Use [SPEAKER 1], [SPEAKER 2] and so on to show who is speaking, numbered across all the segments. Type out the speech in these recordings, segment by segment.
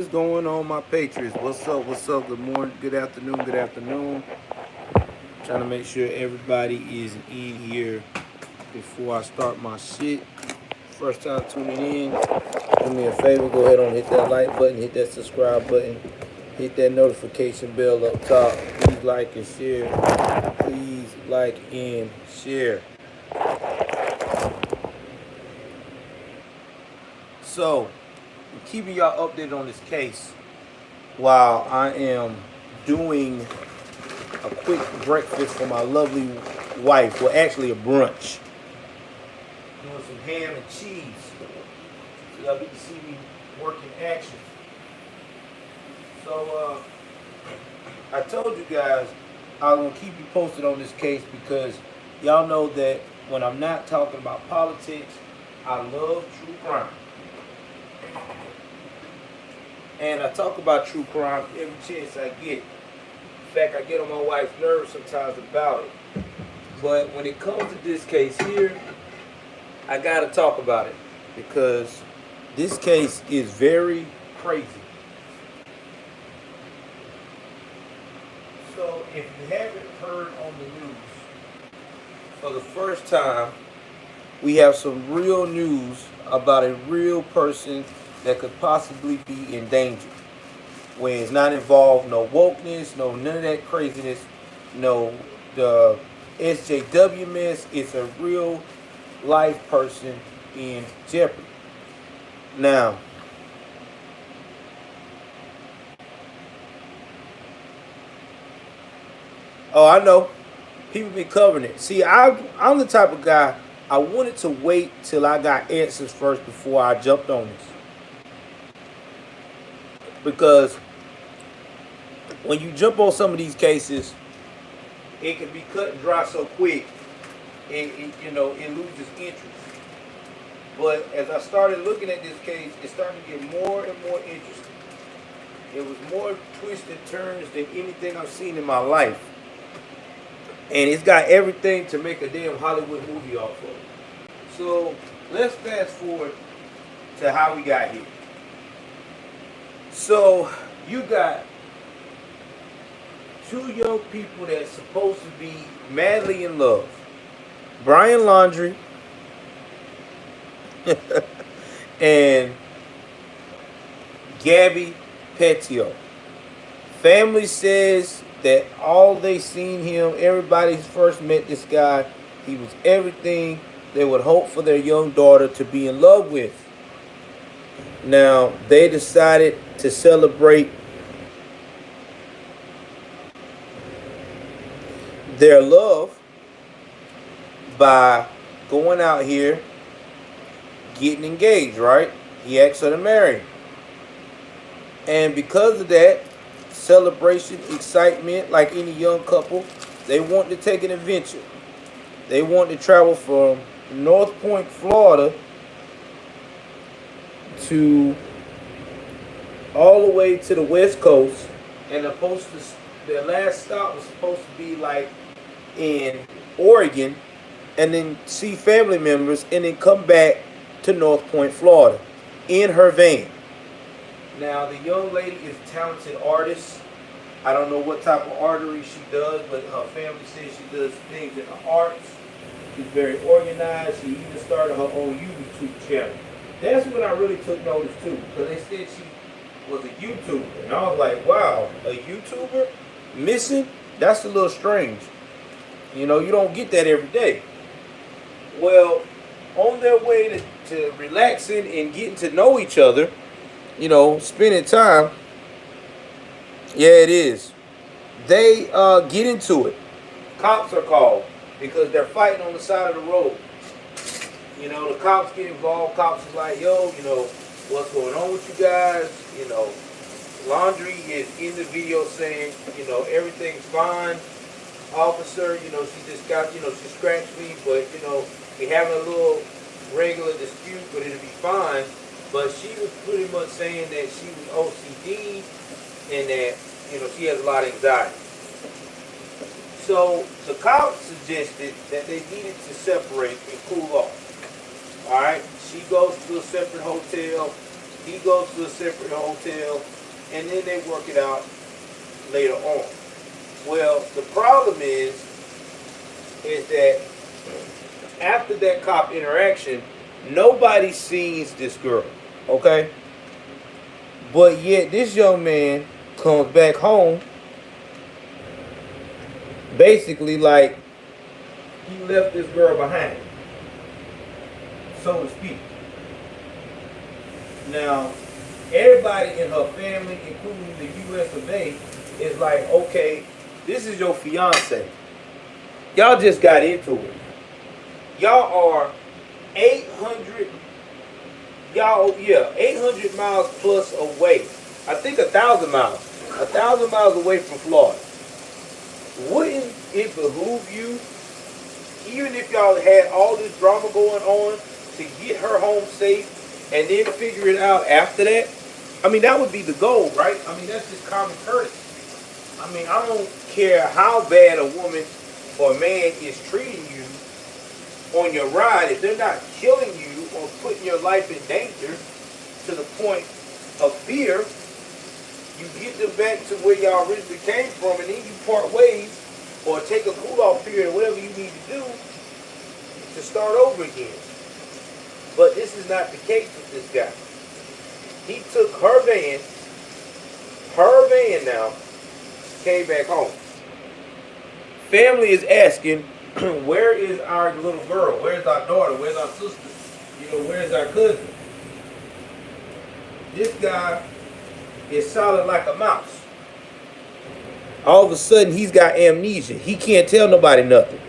[SPEAKER 1] What's going on, my patriots? What's up? What's up? Good morning, good afternoon, good afternoon. Trying to make sure everybody is in here before I start my shit. First time tuning in, do me a favor, go ahead and hit that like button, hit that subscribe button, hit that notification bell up top. Please like and share. Please like and share. So, I'm keeping y'all updated on this case while I am doing a quick breakfast for my lovely wife. Well, actually, a brunch. Doing some ham and cheese. So y'all get to see me work in action. So, I told you guys I was going to keep you posted on this case because y'all know that when I'm not talking about politics, I love true crime. And I talk about true crime every chance I get. In fact, I get on my wife's nerves sometimes about it. But when it comes to this case here, I gotta talk about it because this case is very crazy. So if you haven't heard on the news, for the first time, we have some real news about a real person that could possibly be in danger. Where it's not involved, no wokeness, no none of that craziness, no the SJW mess. It's a real life person in jeopardy. Now, oh, I know people be covering it. See, I'm the type of guy I wanted to wait till I got answers first before I jumped on this because when you jump on some of these cases, it can be cut and dry so quick, it loses interest. But as I started looking at this case, it started to get more and more interesting. It was more twists and turns than anything I've seen in my life, and it's got everything to make a damn Hollywood movie off of. So let's fast forward to how we got here. So you got two young people that's supposed to be madly in love. Brian Laundrie and Gabby Petito. Family says that all they seen him, everybody first met this guy, he was everything they would hope for their young daughter to be in love with. Now, they decided to celebrate their love by going out here, getting engaged, right? He asked her to marry him. And because of that, celebration, excitement, like any young couple, they want to take an adventure. They want to travel from North Point, Florida, to all the way to the West Coast, and their last stop was supposed to be like in Oregon, and then see family members, and then come back to North Point, Florida, in her van. Now, the young lady is a talented artist. I don't know what type of artery she does, but her family says she does things in the arts. She's very organized. She even started her own YouTube channel. That's when I really took notice too, because they said she was a YouTuber. And I was like, wow, a YouTuber missing? That's a little strange. You know, you don't get that every day. Well, on their way to relaxing and getting to know each other, spending time, yeah, it is. They get into it. Cops are called because they're fighting on the side of the road. The cops get involved. Cops is like, yo, what's going on with you guys? Laundrie is in the video saying, everything's fine. Officer, she just got, she scratched me, but, we having a little regular dispute, but it'll be fine. But she was pretty much saying that she was OCD and that, she has a lot of anxiety. So the cops suggested that they needed to separate and cool off. All right, she goes to a separate hotel. He goes to a separate hotel, and then they work it out later on. Well, the problem is that after that cop interaction, nobody sees this girl, okay? But yet this young man comes back home, basically like he left this girl behind, so to speak. Now, everybody in her family, including the US of A, is like, okay, this is your fiance. Y'all just got into it. Y'all are 800 miles plus away. I think 1,000 miles. 1,000 miles away from Florida. Wouldn't it behoove you, even if y'all had all this drama going on, to get her home safe and then figure it out after that? I mean, that would be the goal, right? I mean, that's just common courtesy. I mean, I don't care how bad a woman or a man is treating you on your ride. If they're not killing you or putting your life in danger to the point of fear, you get them back to where y'all originally came from, and then you part ways or take a cool-off period or whatever you need to do to start over again. But this is not the case with this guy. He took her van now, came back home. Family is asking, where is our little girl? Where's our daughter? Where's our sister? You know, where's our cousin? This guy is solid like a mouse. All of a sudden, he's got amnesia. He can't tell nobody nothing.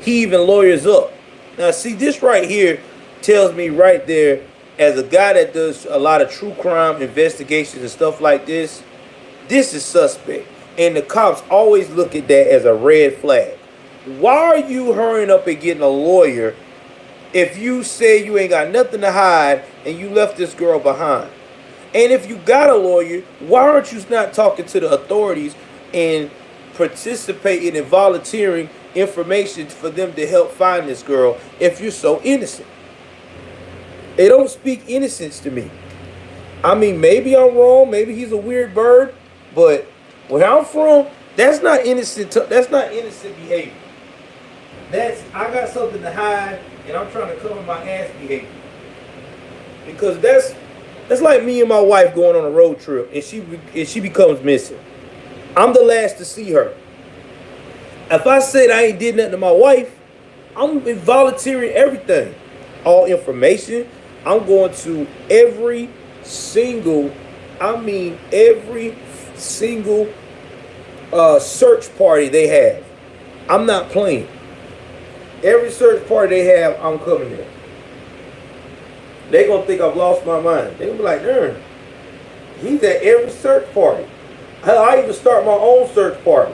[SPEAKER 1] He even lawyers up. Now, see, this right here tells me right there, as a guy that does a lot of true crime investigations and stuff like this is suspect. And the cops always look at that as a red flag. Why are you hurrying up and getting a lawyer if you say you ain't got nothing to hide and you left this girl behind? And if you got a lawyer, why aren't you not talking to the authorities and participating in volunteering information for them to help find this girl if you're so innocent? They don't speak innocence to me. I mean, maybe I'm wrong. Maybe he's a weird bird. But where I'm from, that's not innocent. That's not innocent behavior. That's, I got something to hide and I'm trying to cover my ass behavior. Because that's like me and my wife going on a road trip and she becomes missing. I'm the last to see her. If I said I ain't did nothing to my wife, I'm volunteering everything. All information. I'm going to every single search party they have. I'm not playing. Every search party they have, I'm coming there. They gonna think I've lost my mind. They gonna be like, darn, he's at every search party. I even start my own search party.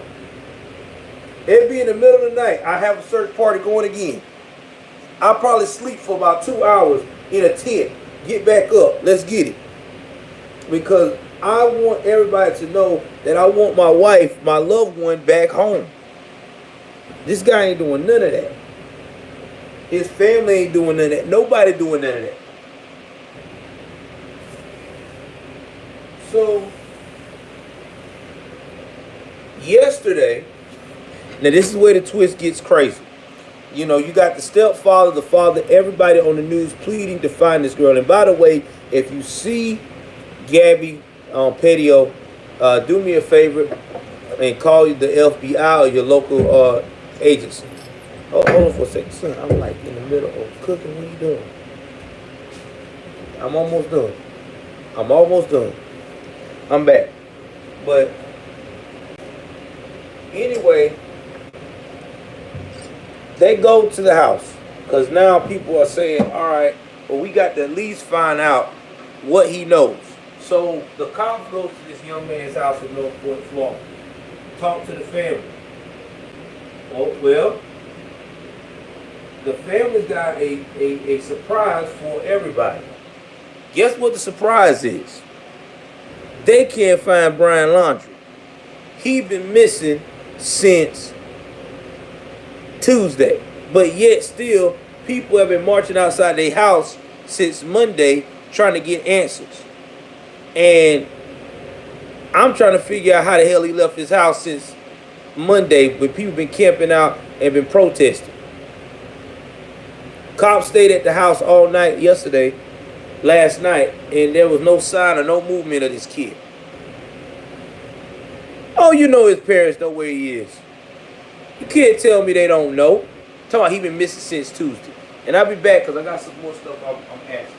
[SPEAKER 1] It'd be in the middle of the night. I have a search party going again. I'll probably sleep for about 2 hours in a tent. Get back up. Let's get it. Because I want everybody to know that I want my wife, my loved one, back home. This guy ain't doing none of that. His family ain't doing none of that. Nobody doing none of that. So, yesterday, now this is where the twist gets crazy. You know, you got the stepfather, the father, everybody on the news pleading to find this girl. And by the way, if you see Gabby on Petito, do me a favor and call the FBI or your local agency. Hold on for a second. Son, I'm like in the middle of cooking. What are you doing? I'm almost done. I'm back. But anyway, they go to the house because now people are saying, all right, well, we got to at least find out what he knows. So the cops go to this young man's house in Northport, Florida, talk to the family. Oh, well, the family's got a surprise for everybody. Guess what the surprise is? They can't find Brian Laundrie. He's been missing since Tuesday. But yet still, people have been marching outside their house since Monday trying to get answers. And I'm trying to figure out how the hell he left his house since Monday, when people been camping out and been protesting. Cops stayed at the house all night yesterday, last night, and there was no sign or no movement of this kid. Oh, you know his parents know where he is. You can't tell me they don't know. Talking about he been missing since Tuesday. And I'll be back because I got some more stuff I'm asking.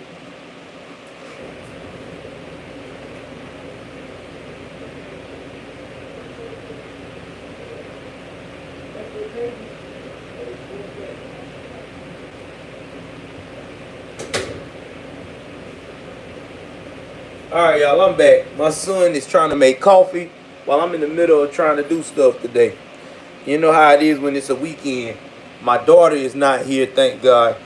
[SPEAKER 1] Alright, y'all, I'm back. My son is trying to make coffee while I'm in the middle of trying to do stuff today. You know how it is when it's a weekend. My daughter is not here, thank God.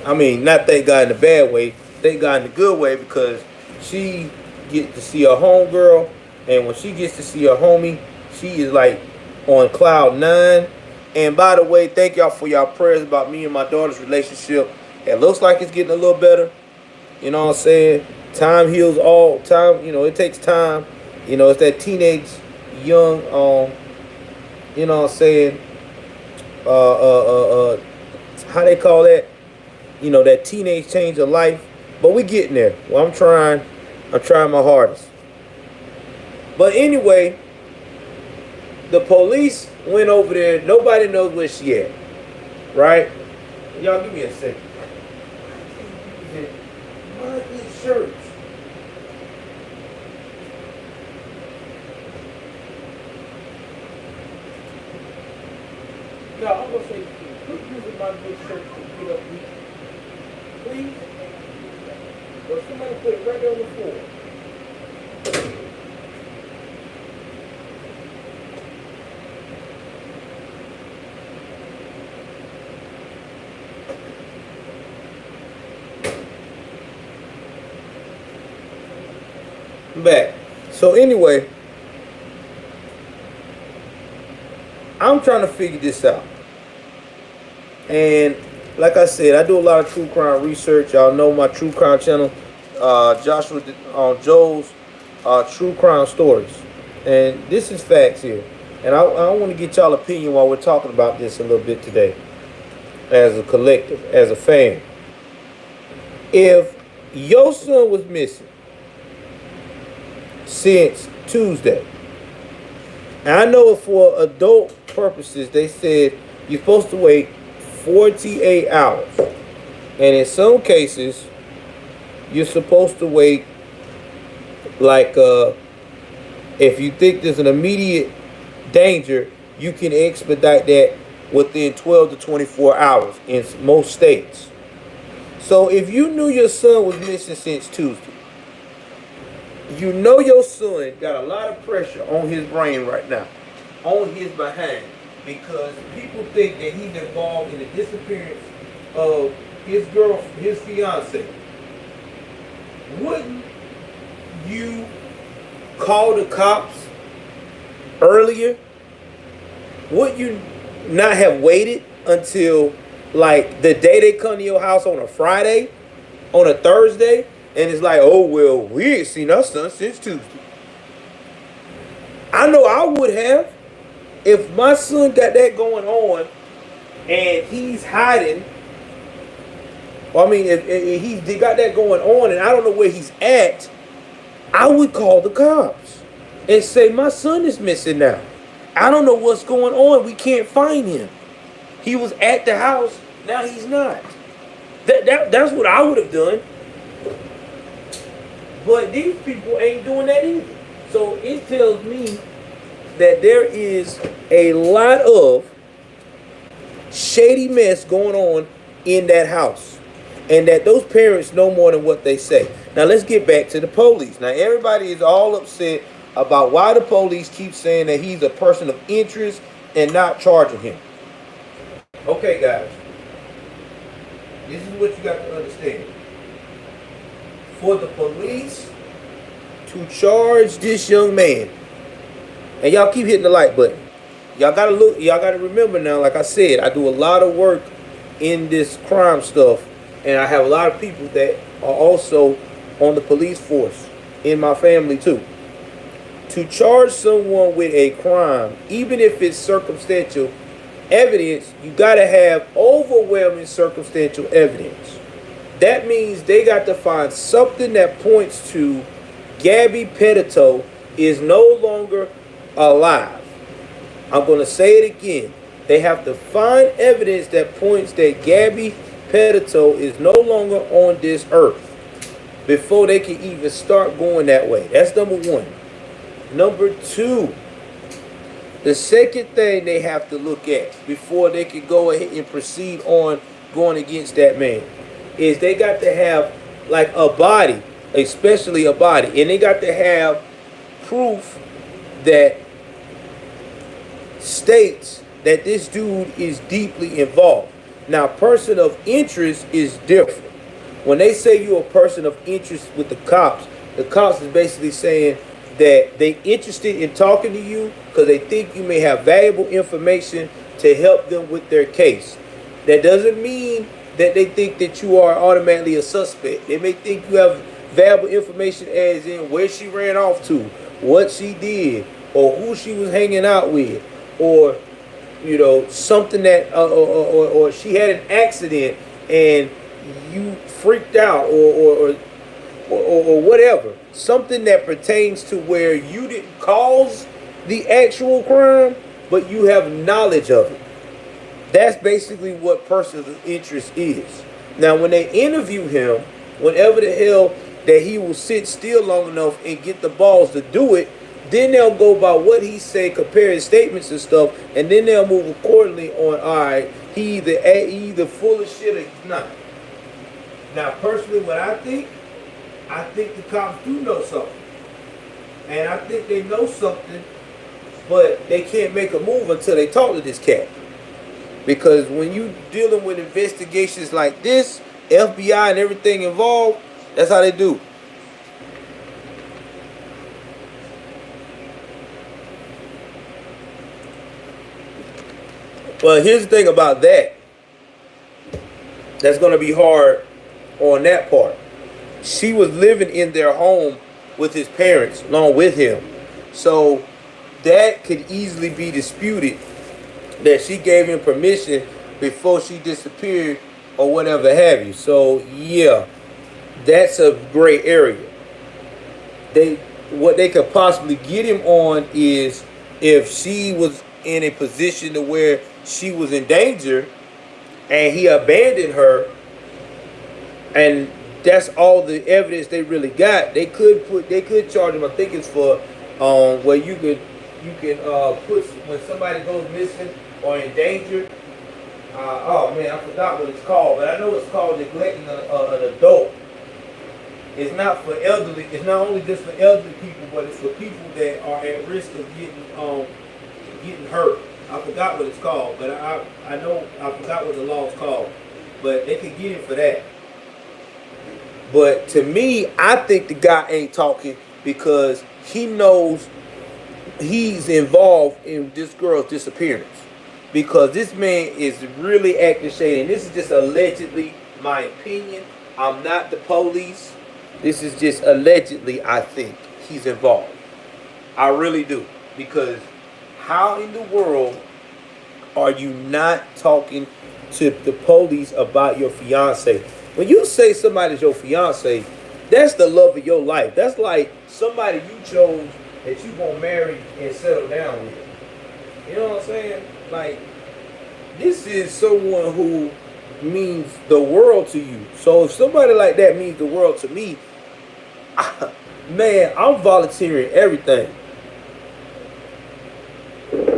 [SPEAKER 1] I mean, not thank God in a bad way. Thank God in a good way, because she gets to see her homegirl. And when she gets to see her homie, she is like on cloud 9. And by the way, thank y'all for y'all prayers about me and my daughter's relationship. It looks like it's getting a little better. You know what I'm saying? Time heals all. Time, you know, it takes time. You know, it's that teenage, young, you know what I'm saying? How they call that? You know, that teenage change of life. But we getting there. Well, I'm trying my hardest. But anyway, the police went over there. Nobody knows where she at. Right? Y'all give me a second. My shirts. No, I'm gonna say, quit using my good shirt to get up weak. Please? Or somebody put it right there on the floor. I'm back. So anyway, I'm trying to figure this out. And like I said, I do a lot of true crime research. Y'all know my true crime channel, Joshua on Joel's True Crime Stories. And this is facts here. And I want to get y'all opinion while we're talking about this a little bit today. As a collective, as a fan. If your son was missing since Tuesday, and I know for adult purposes, they said you're supposed to wait 48 hours. And in some cases, you're supposed to wait, like, if you think there's an immediate danger, you can expedite that within 12 to 24 hours in most states. So if you knew your son was missing since Tuesday, you know your son got a lot of pressure on his brain right now, on his behind, because people think that he's involved in the disappearance of his fiance. Wouldn't you call the cops earlier? Would you not have waited until like the day they come to your house on a Friday, on a Thursday, and it's like, oh, well, we ain't seen our son since Tuesday? I know I would have. If my son got that going on and he's hiding, well, I mean, if he got that going on and I don't know where he's at, I would call the cops and say, my son is missing now. I don't know what's going on. We can't find him. He was at the house. Now he's not. That's what I would have done. But these people ain't doing that either. So it tells me that there is a lot of shady mess going on in that house. And that those parents know more than what they say. Now let's get back to the police. Now everybody is all upset about why the police keep saying that he's a person of interest and not charging him. Okay, guys. This is what you got to understand. For the police to charge this young man, and y'all keep hitting the like button. Y'all gotta remember now, like I said, I do a lot of work in this crime stuff, and I have a lot of people that are also on the police force. in my family too. To charge someone with a crime, even if it's circumstantial evidence, you got to have overwhelming circumstantial evidence. That means they got to find something that points to Gabby Petito is no longer alive. I'm going to say it again. They have to find evidence that points that Gabby Petito is no longer on this earth before they can even start going that way. That's number one. Number two, the second thing they have to look at before they can go ahead and proceed on going against that man is they got to have like a body, especially a body, and they got to have proof that states that this dude is deeply involved. Now, person of interest is different. When they say you're a person of interest with the cops is basically saying that they interested in talking to you because they think you may have valuable information to help them with their case. That doesn't mean that they think that you are automatically a suspect. They may think you have valuable information as in where she ran off to, what she did, or who she was hanging out with, or something that or she had an accident and you freaked out, or whatever. Something that pertains to where you didn't cause the actual crime, but you have knowledge of it. That's basically what person of interest is. Now, when they interview him, whenever the hell that he will sit still long enough and get the balls to do it, then they'll go by what he said, compare his statements and stuff, and then they'll move accordingly on, all right, he either full of shit or he's not. Now, personally, what I think the cops do know something. And I think they know something, but they can't make a move until they talk to this cat. Because when you dealing with investigations like this, FBI and everything involved, that's how they do. Well, here's the thing about that. That's going to be hard on that part. She was living in their home with his parents along with him. So that could easily be disputed, that she gave him permission before she disappeared or whatever have you. So yeah, that's a gray area. What they could possibly get him on is if she was in a position to where she was in danger and he abandoned her, and that's all the evidence they really got. They could charge him. I think it's for where you can put when somebody goes missing or in danger. Oh man, I forgot what it's called, but I know it's called neglecting an adult. It's not for elderly. It's not only just for elderly people, but it's for people that are at risk of getting hurt. I forgot what it's called, but I know I forgot what the law is called. But they could get him for that. But to me, I think the guy ain't talking because he knows he's involved in this girl's disappearance. Because this man is really acting shady. And this is just allegedly my opinion. I'm not the police. This is just allegedly, I think he's involved. I really do. Because how in the world are you not talking to the police about your fiance? When you say somebody's your fiance, that's the love of your life. That's like somebody you chose that you gonna marry and settle down with. You know what I'm saying? Like, this is someone who means the world to you. So if somebody like that means the world to me, man, I'm volunteering everything.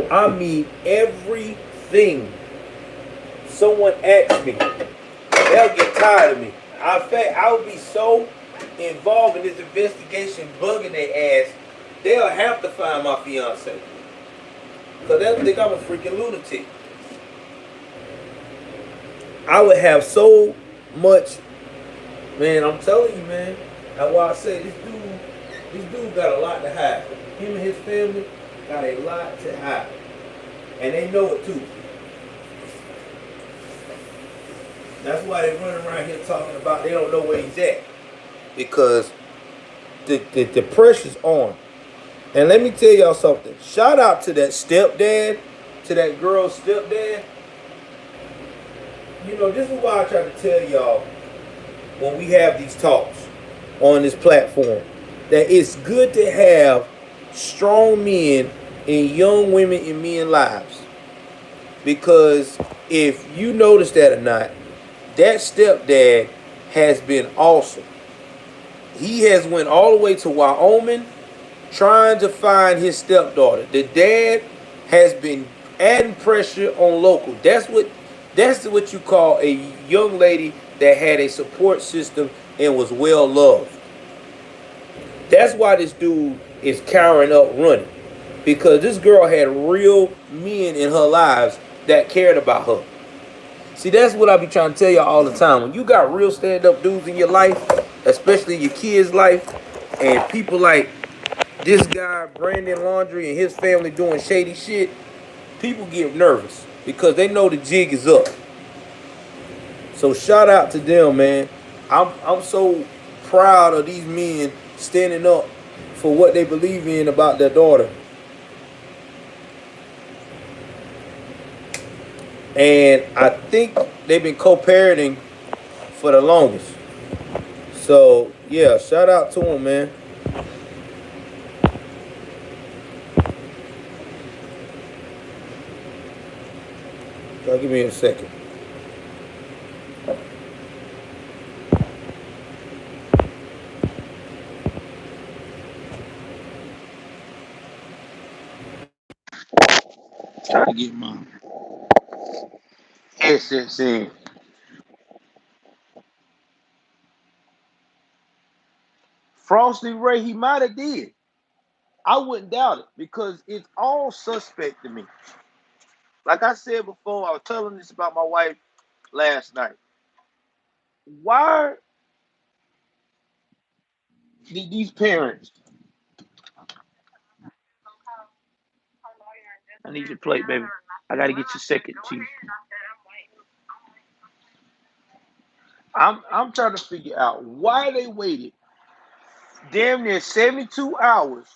[SPEAKER 1] I mean everything. Someone asks me, they'll get tired of me. In fact, I would be so involved in this investigation, bugging their ass, they'll have to find my fiance. Because they'll think I'm a freaking lunatic. I would have so much, man, I'm telling you, man. That's why I say this dude got a lot to hide. Him and his family got a lot to hide. And they know it too. That's why they run around here talking about they don't know where he's at. Because the pressure's on. And let me tell y'all something. Shout out to that stepdad, to that girl's stepdad. You know, this is why I try to tell y'all when we have these talks on this platform that it's good to have strong men and young women in men's lives. Because if you notice that or not, that stepdad has been awesome. He has went all the way to Wyoming trying to find his stepdaughter. The dad has been adding pressure on local. That's what you call a young lady that had a support system and was well loved. That's why this dude is cowering up running. Because this girl had real men in her lives that cared about her. See, that's what I be trying to tell y'all all the time. When you got real stand-up dudes in your life, especially your kids' life, and people like this guy, Brandon Laundrie, and his family doing shady shit, people get nervous because they know the jig is up. So shout out to them, man. I'm so proud of these men standing up for what they believe in about their daughter. And I think they've been co-parenting for the longest. So yeah, shout out to them, man. Give me a second. Trying to get my headsets in. Frosty Ray, he might have did. I wouldn't doubt it because it's all suspect to me. Like I said before, I was telling this about my wife last night. Why did these parents? I need your plate, baby. I gotta get your second cheese. I'm trying to figure out why they waited damn near 72 hours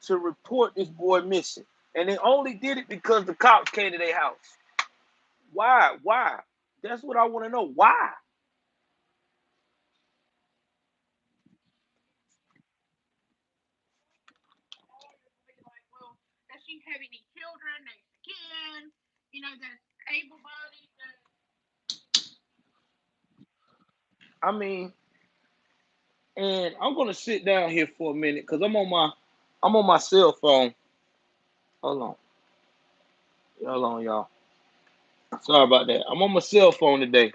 [SPEAKER 1] to report this boy missing. And they only did it because the cops came to their house. Why? Why? That's what I want to know. Why? I mean, and I'm gonna sit down here for a minute because I'm on my cell phone. Hold on. Hold on, y'all. Sorry about that. I'm on my cell phone today.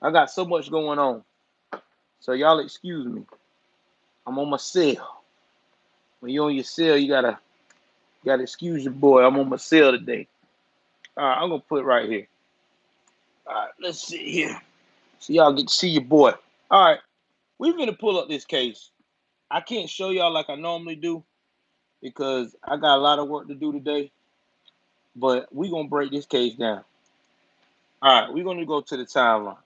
[SPEAKER 1] I got so much going on. So y'all excuse me. I'm on my cell. When you're on your cell, you gotta excuse your boy. I'm on my cell today. All right, I'm gonna put it right here. All right, let's sit here so y'all get to see your boy. All right, we're gonna pull up this case. I can't show y'all like I normally do because I got a lot of work to do today. But we're gonna break this case down. All right, we're gonna go to the timeline.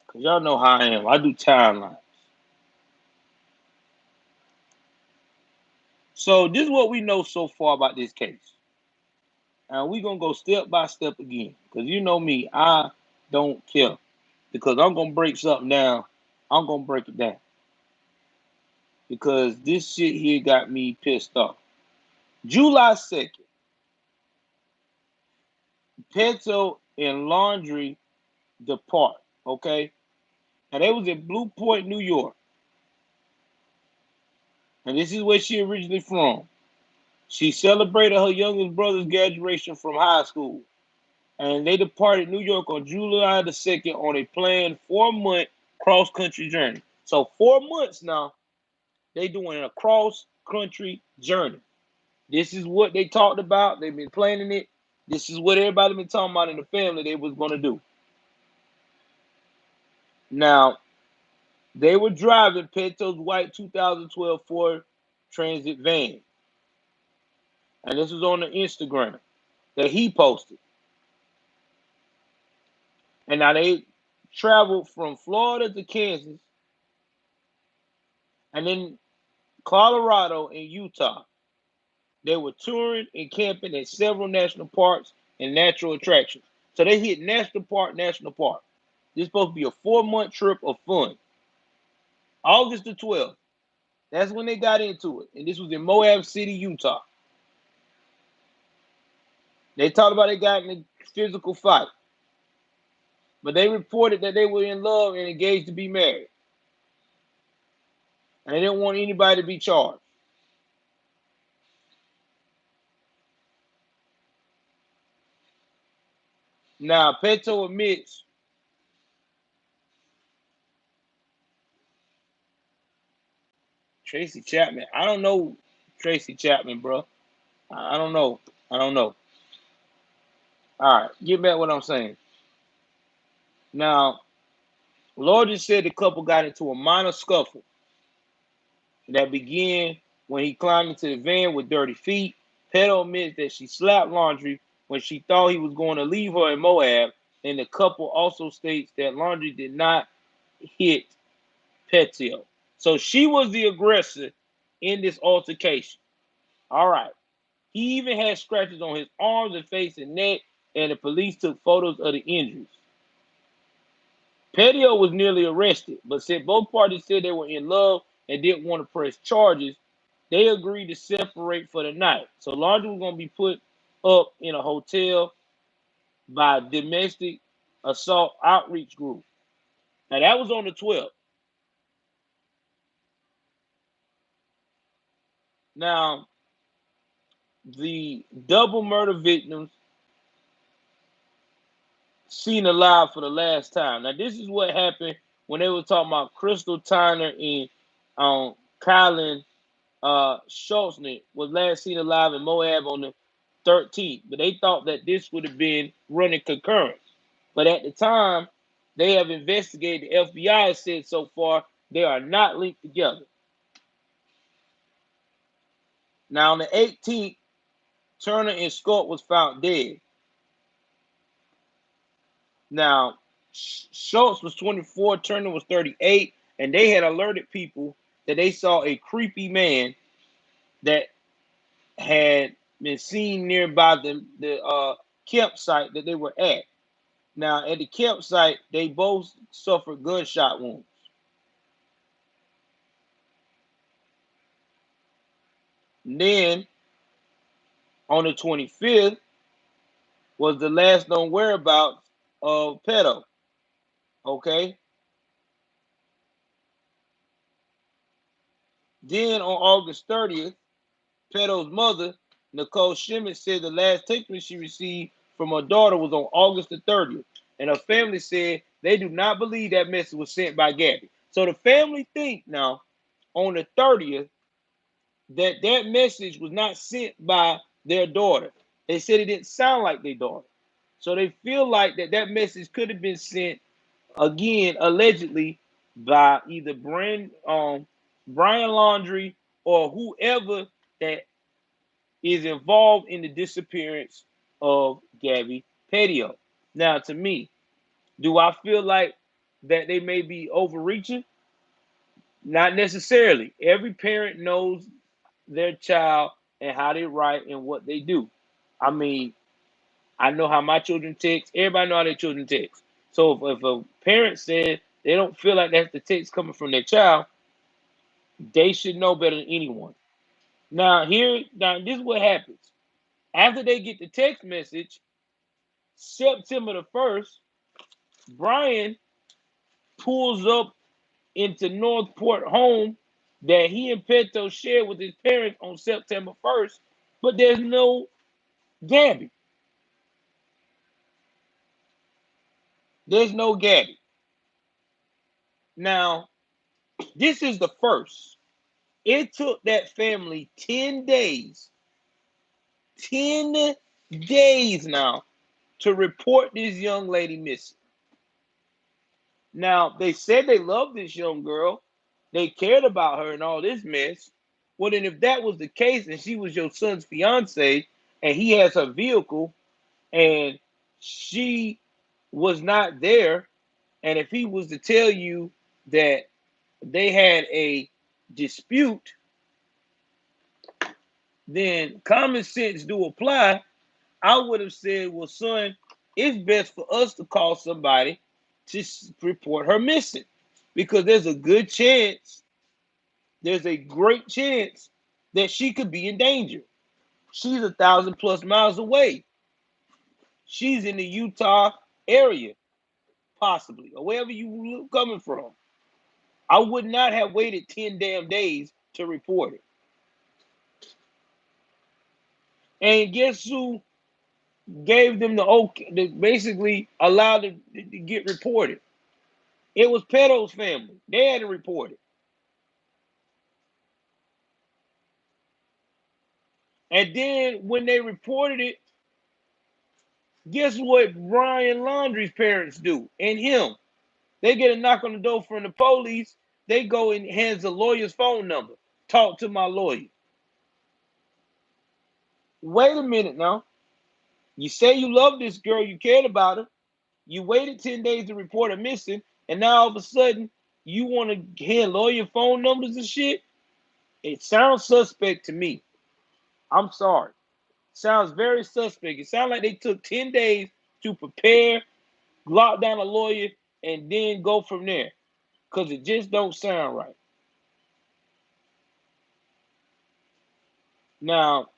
[SPEAKER 1] Cause y'all know how I am. I do timelines. So this is what we know so far about this case. And we're gonna go step by step again. Cause you know me, I don't care. Because I'm gonna break something down. I'm gonna break it down. Because this shit here got me pissed off. July 2nd, Petito and Laundrie depart. Okay? And they was in Blue Point, New York. And this is where she originally from. She celebrated her youngest brother's graduation from high school. And they departed New York on July the 2nd on a planned 4-month cross-country journey. So 4 months now, they doing a cross-country journey. This is what they talked about. They've been planning it. This is what everybody been talking about in the family they was going to do. Now, they were driving Petito's white 2012 Ford
[SPEAKER 2] transit van. And this was on the Instagram that he posted. And now they traveled from Florida to Kansas and then Colorado and Utah. They were touring and camping at several national parks and natural attractions. So they hit national park, national park. This is supposed to be a 4-month trip of fun. August the 12th. That's when they got into it. And this was in Moab City, Utah. They talked about they got in a physical fight. But they reported that they were in love and engaged to be married. And they didn't want anybody to be charged. Now, Petito admits Tracy Chapman. I don't know Tracy Chapman, bro. I don't know. I don't know. All right, get back what I'm saying. Now, Laundrie said the couple got into a minor scuffle that began when he climbed into the van with dirty feet. Petito admits that she slapped Laundrie when she thought he was going to leave her in Moab, and the couple also states that Laundrie did not hit Petito. So she was the aggressor in this altercation. All right. He even had scratches on his arms and face and neck, and the police took photos of the injuries. Petito was nearly arrested, but said both parties said they were in love and didn't want to press charges. They agreed to separate for the night. So Laundrie was going to be put up in a hotel by a domestic assault outreach group. Now that was on the 12th. Now, the double murder victims seen alive for the last time. Now, this is what happened when they were talking about Crystal Tyner and Kylan Schultzner was last seen alive in Moab on the 13th. But they thought that this would have been running concurrent. But at the time, they have investigated. The FBI has said so far they are not linked together. Now, on the 18th, Turner and Scott was found dead. Now, Schultz was 24, Turner was 38, and they had alerted people that they saw a creepy man that had been seen nearby the campsite that they were at. Now, at the campsite, they both suffered gunshot wounds. And then, on the 25th, was the last known whereabouts of Petito. Okay? Then, on August 30th, Petito's mother, Nicole Schmidt, said the last text she received from her daughter was on August the 30th. And her family said they do not believe that message was sent by Gabby. So the family think now, on the 30th, that that message was not sent by their daughter. They said it didn't sound like their daughter. So they feel like that message could have been sent, again, allegedly, by either Brian Laundrie or whoever that is involved in the disappearance of Gabby Petito. Now, to me, do I feel like that they may be overreaching? Not necessarily. Every parent knows their child and how they write and what they do. I mean, I know how my children text. Everybody know how their children text. So if a parent says they don't feel like that's the text coming from their child, they should know better than anyone. Now this is what happens. After they get the text message, September the 1st, Brian pulls up into Northport home that he and Petito shared with his parents on September 1st, but there's no Gabby. There's no Gabby. Now, this is the first. It took that family 10 days, 10 days now, to report this young lady missing. Now, they said they loved this young girl. They cared about her and all this mess. Well, then if that was the case and she was your son's fiance and he has her vehicle and she was not there, and if he was to tell you that they had a dispute, then common sense do apply. I would have said, well, son, it's best for us to call somebody to report her missing because there's a great chance that she could be in danger. She's 1,000+ miles away. She's in the Utah area, possibly, or wherever you coming from. I would not have waited 10 damn days to report it. And guess who gave them the okay, basically allowed it to get reported? It was Peto's family. They had to report it. And then when they reported it, guess what Brian Laundrie's parents do? And him. They get a knock on the door from the police. They go and hands the lawyer's phone number. Talk to my lawyer. Wait a minute now. You say you love this girl, you cared about her. You waited 10 days to report her missing, and now all of a sudden you want to hand lawyer phone numbers and shit? It sounds suspect to me. I'm sorry. Sounds very suspect. It sounds like they took 10 days to prepare, lock down a lawyer, and then go from there. Because it just don't sound right. Now,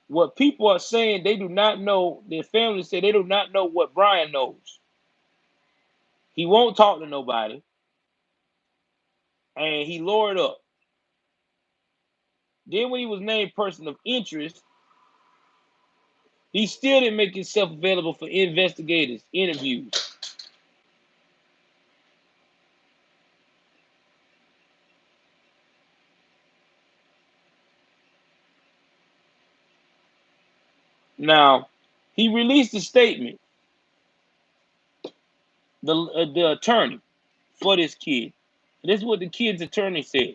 [SPEAKER 2] what people are saying, they do not know, their family say they do not know what Brian knows. He won't talk to nobody, and he lured up. Then when he was named person of interest, he still didn't make himself available for investigators, interviews. Now, he released a statement, the attorney for this kid. This is what the kid's attorney said.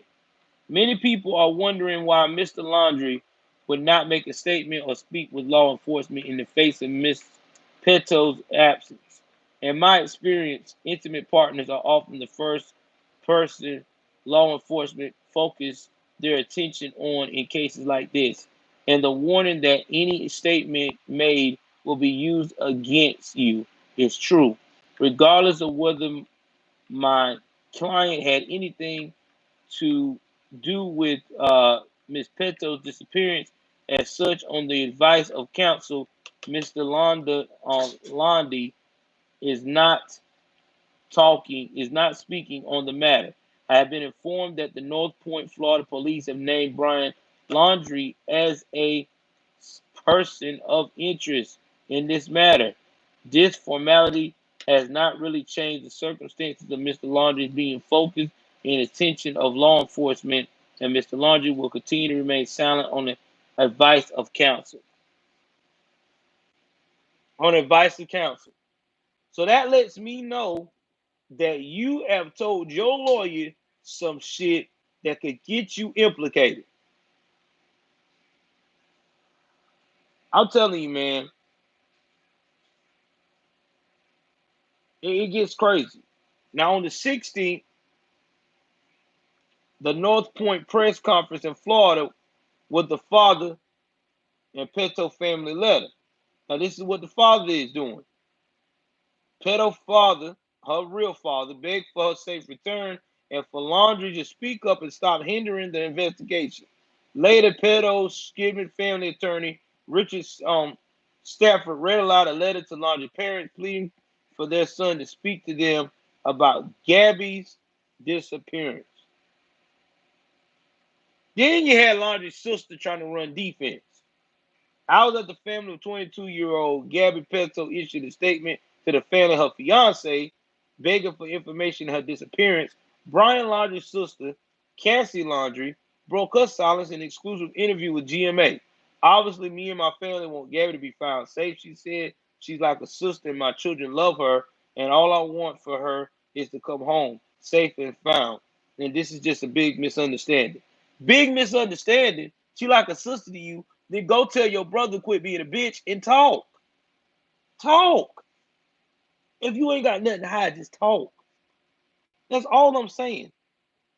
[SPEAKER 2] Many people are wondering why Mr. Laundrie would not make a statement or speak with law enforcement in the face of Miss Peto's absence. In my experience, intimate partners are often the first person law enforcement focus their attention on in cases like this, and the warning that any statement made will be used against you is true, regardless of whether my client had anything to do with Miss Peto's disappearance. As such, on the advice of counsel, Mr. Laundrie is not speaking on the matter. I have been informed that the North Point, Florida police have named Brian Laundrie as a person of interest in this matter. This formality has not really changed the circumstances of Mr. Laundrie being focused and attention of law enforcement, and Mr. Laundrie will continue to remain silent on the advice of counsel. On advice of counsel. So that lets me know that you have told your lawyer some shit that could get you implicated. I'm telling you, man, it gets crazy. Now, on the 16th, the North Point press conference in Florida with the father and Peto family letter. Now, this is what the father is doing. Peto father, her real father, begged for her safe return and for Laundrie to speak up and stop hindering the investigation. Later, Peto's Skidman family attorney, Richard Stafford, read aloud a letter to Laundrie's parents pleading for their son to speak to them about Gabby's disappearance. Then you had Laundrie's sister trying to run defense. I was at the family of 22-year-old Gabby Petito issued a statement to the family of her fiance, begging for information on her disappearance. Brian Laundrie's sister, Cassie Laundrie, broke her silence in an exclusive interview with GMA. Obviously, me and my family want Gabby to be found safe, she said. She's like a sister and my children love her, and all I want for her is to come home, safe and found. And this is just a big misunderstanding. Big misunderstanding. She like a sister to you. Then go tell your brother quit being a bitch and talk. Talk. If you ain't got nothing to hide, just talk. That's all I'm saying.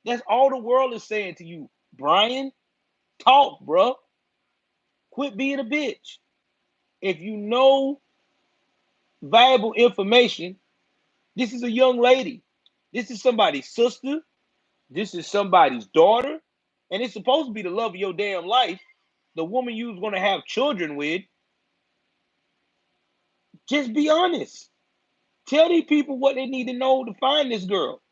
[SPEAKER 2] That's all the world is saying to you, Brian. Talk, bro. Quit being a bitch. If you know valuable information, this is a young lady. This is somebody's sister. This is somebody's daughter. And it's supposed to be the love of your damn life. The woman you was going to have children with. Just be honest. Tell these people what they need to know to find this girl.